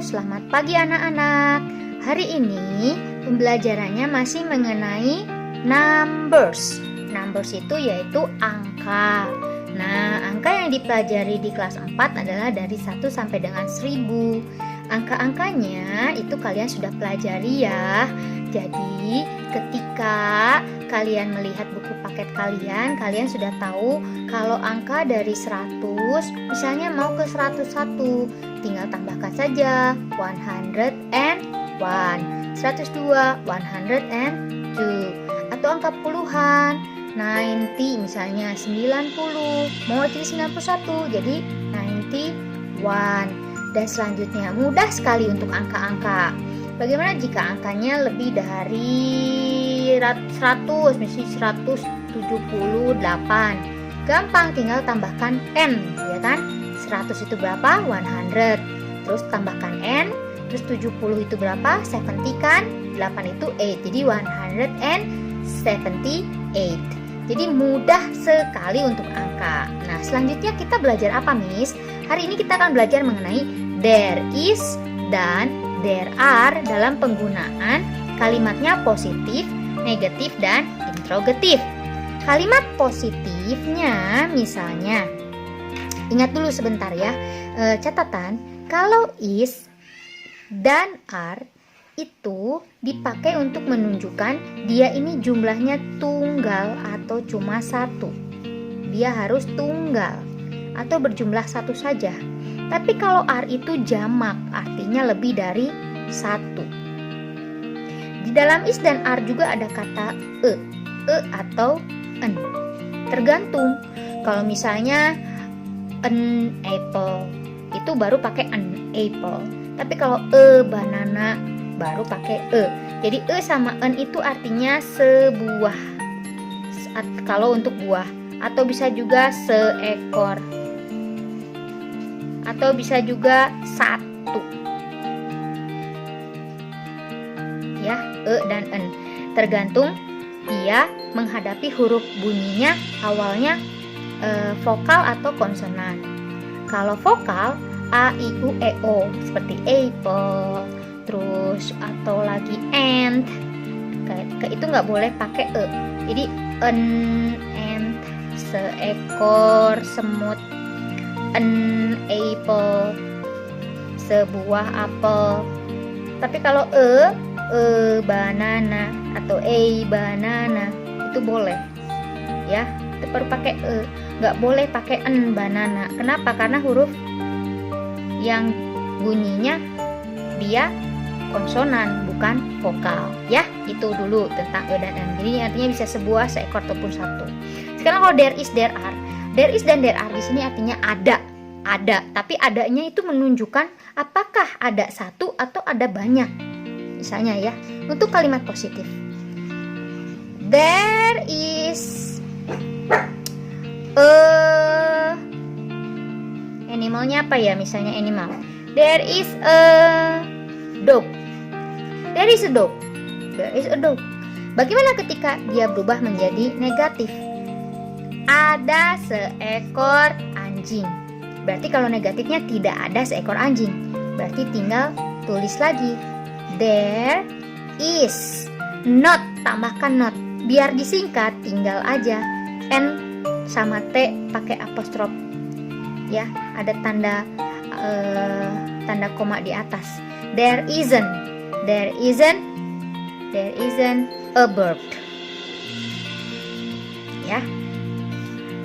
selamat pagi anak-anak. Hari ini pembelajarannya masih mengenai numbers. Numbers itu yaitu angka. Nah, angka yang dipelajari di kelas 4 adalah dari 1 sampai dengan 1000. Angka-angkanya itu kalian sudah pelajari ya. Jadi, ketika kalian melihat buku paket kalian sudah tahu kalau angka dari 100 misalnya mau ke 101, tinggal tambahkan saja 101, 102, 102. Atau angka puluhan 90 misalnya 90, mau jadi 91 jadi 91. Dan selanjutnya mudah sekali untuk angka-angka. Bagaimana jika angkanya lebih dari 100, misalnya 178? Gampang, tinggal tambahkan n, ya kan? 100 itu berapa? 100. Terus tambahkan n, terus 70 itu berapa? 70 kan? 8 itu 8. Jadi 178. Jadi mudah sekali untuk angka. Nah, selanjutnya kita belajar apa, Miss? Hari ini kita akan belajar mengenai there is dan there are dalam penggunaan kalimatnya positif, negatif, dan interrogatif. Kalimat positifnya misalnya, ingat dulu sebentar ya, catatan, kalau is dan are itu dipakai untuk menunjukkan dia ini jumlahnya tunggal atau cuma satu. Dia harus tunggal atau berjumlah satu saja. Tapi kalau are itu jamak, artinya lebih dari satu. Di dalam is dan are juga ada kata e atau en. Tergantung. Kalau misalnya an apple, itu baru pakai an apple. Tapi kalau banana, baru pakai e. Jadi e sama en itu artinya sebuah. Kalau untuk buah, atau bisa juga seekor, atau bisa juga satu. Ya, e dan en. Tergantung dia menghadapi huruf bunyinya awalnya vokal atau konsonan. Kalau vokal a, i, u, e, o seperti apple, terus atau lagi ant, itu nggak boleh pakai e. Jadi an ant, seekor semut, an apple, sebuah apel. Tapi kalau banana atau banana itu boleh ya, itu baru pakai e, nggak boleh pakai en banana. Kenapa? Karena huruf yang bunyinya dia konsonan bukan vokal ya. Itu dulu tentang e dan en. Jadi artinya bisa sebuah, seekor ataupun satu. Sekarang kalau there is, there are. There is dan there are di sini artinya ada, tapi adanya itu menunjukkan apakah ada satu atau ada banyak. Misalnya ya, untuk kalimat positif, there is a animalnya apa ya? Misalnya animal, there is a dog. There is a dog. There is a dog. Bagaimana ketika dia berubah menjadi negatif? Ada seekor anjing. Berarti kalau negatifnya tidak ada seekor anjing. Berarti tinggal tulis lagi. There is not, tambahkan not. Biar disingkat tinggal aja n sama t pakai apostrof. Ya, ada tanda koma di atas. There isn't a bird. Ya.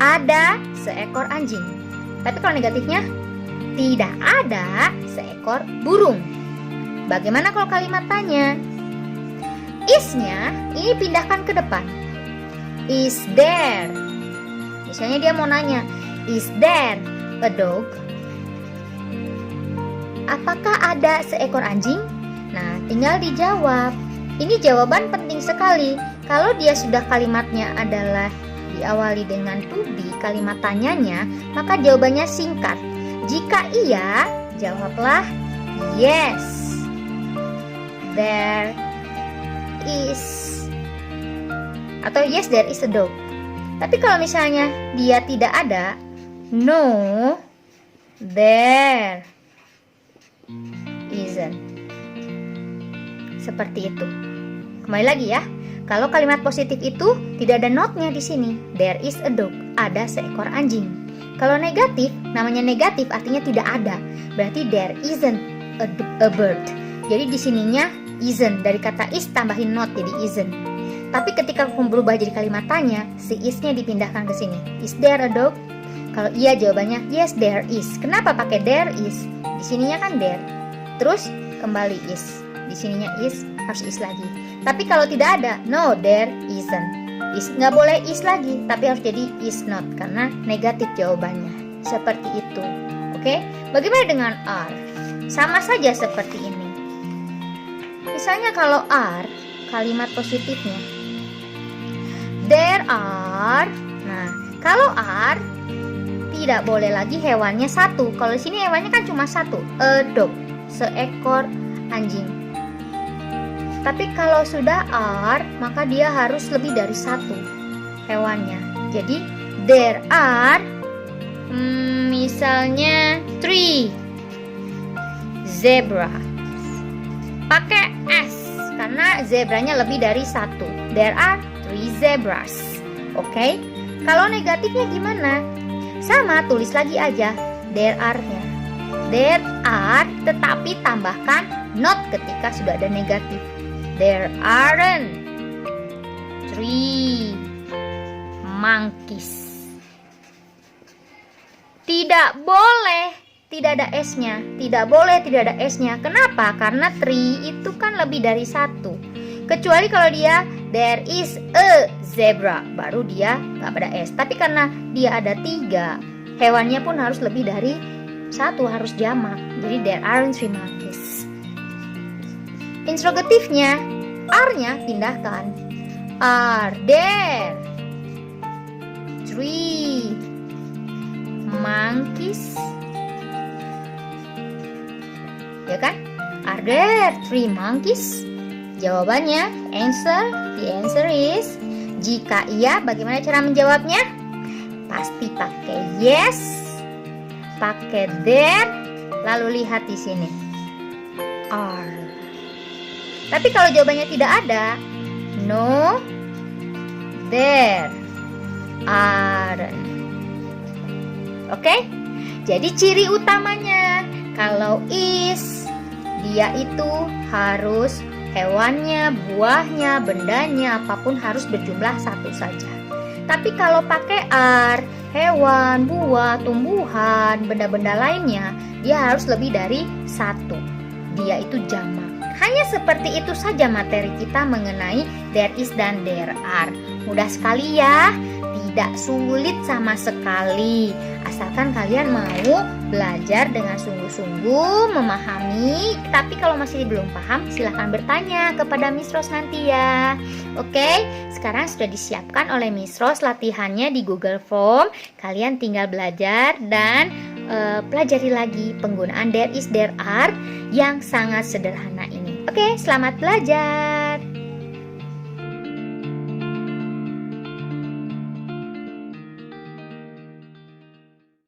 Ada seekor anjing. Tapi kalau negatifnya tidak ada seekor burung. Bagaimana kalau kalimat tanya? Is-nya ini pindahkan ke depan. Is there? Misalnya dia mau nanya, is there a dog? Apakah ada seekor anjing? Nah, tinggal dijawab. Ini jawaban penting sekali. Kalau dia sudah kalimatnya adalah diawali dengan to be, kalimat tanyanya, maka jawabannya singkat. Jika iya, jawablah yes. There is, atau yes there is a dog. Tapi kalau misalnya dia tidak ada, no there is isn't. Seperti itu. Kembali lagi ya. Kalau kalimat positif itu tidak ada notnya di sini. There is a dog. Ada seekor anjing. Kalau negatif, namanya negatif artinya tidak ada. Berarti there isn't a bird. Jadi di sininya isn't, dari kata is tambahin not jadi isn't. Tapi ketika berubah jadi kalimat tanya, si is-nya dipindahkan ke sini. Is there a dog? Kalau iya jawabannya yes there is. Kenapa pakai there is? Di sininya kan there. Terus kembali is. Di sininya is, harus is lagi. Tapi kalau tidak ada, no there isn't. Is nggak boleh is lagi, tapi harus jadi is not karena negatif jawabannya. Seperti itu. Oke? Bagaimana dengan are? Sama saja seperti ini. Misalnya kalau are, kalimat positifnya there are. Nah, kalau are tidak boleh lagi hewannya satu. Kalau di sini hewannya kan cuma satu, a dog, seekor anjing. Tapi kalau sudah are, maka dia harus lebih dari satu hewannya. Jadi there are misalnya 3 zebra. Pakai s karena zebranya lebih dari satu. There are 3 zebras. Oke? Kalau negatifnya gimana? Sama, tulis lagi aja there are-nya. There are, tetapi tambahkan not ketika sudah ada negatif. There aren't 3 monkeys. Tidak boleh tidak ada S-nya. Tidak boleh tidak ada S-nya. Kenapa? Karena 3 itu kan lebih dari satu. Kecuali kalau dia there is a zebra, baru dia gak pada S. Tapi karena dia ada 3, hewannya pun harus lebih dari satu, harus jamak. Jadi there aren't 3 monkeys. Interrogatifnya, are-nya pindahkan. Are there 3 monkeys? Ya kan? Are there 3 monkeys? Jawabannya, the answer is, jika iya, bagaimana cara menjawabnya? Pasti pakai yes, pakai there, lalu lihat di sini. Are. Tapi kalau jawabannya tidak ada, no, there aren't. Oke? Jadi ciri utamanya kalau is, dia itu harus hewannya, buahnya, bendanya, apapun harus berjumlah satu saja. Tapi kalau pakai are, hewan, buah, tumbuhan, benda-benda lainnya, dia harus lebih dari satu. Dia itu jamak. Hanya seperti itu saja materi kita mengenai there is dan there are. Mudah sekali ya, tidak sulit sama sekali. Asalkan kalian mau belajar dengan sungguh-sungguh, memahami. Tapi kalau masih belum paham, silahkan bertanya kepada Miss Rose nanti ya. Oke, sekarang sudah disiapkan oleh Miss Rose latihannya di Google Form. Kalian tinggal belajar dan pelajari lagi penggunaan there is, there are yang sangat sederhana ini. Oke, selamat belajar.